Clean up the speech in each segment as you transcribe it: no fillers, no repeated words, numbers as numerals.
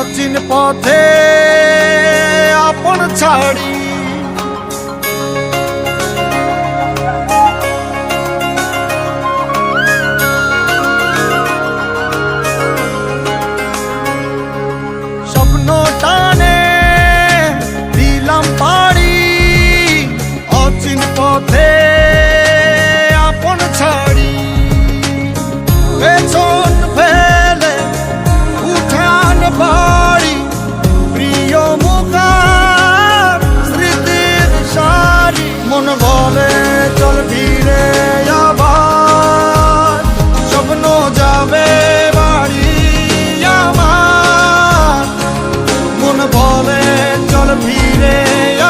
অচিন পথে আপন ছাড়ি স্বপ্ন টানে দিলাম পাড়ি অচিন পথে আপন ছাড়ি পেছন ফেলে উঠান বাড়ি প্রিয় মুখার স্মৃতির সারি মন বলে চল ফিরে আবার স্বপ্ন যাবে বাড়ি আমার মন বলে চল ফিরে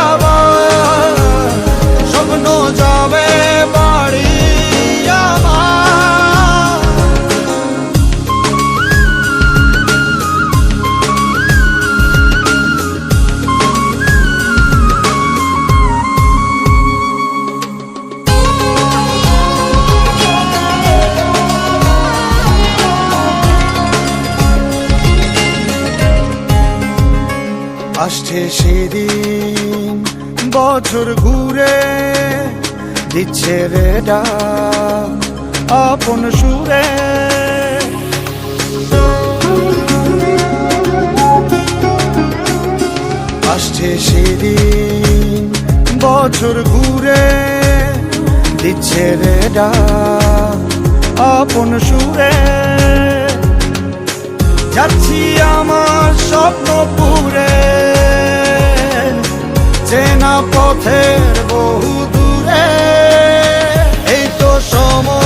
আবার স্বপ্ন যাবে বাড়ি আমার আসছে সেদিন বছর ঘুরে দিচ্ছে রে ডাক আপন সুরে আসছে সেদিন বছর ঘুরে দিচ্ছে রে ডাক আপন সুরে যাচ্ছি আমার স্বপ্ন পুরে চেনা পথের বহু দূরে এই তো সময়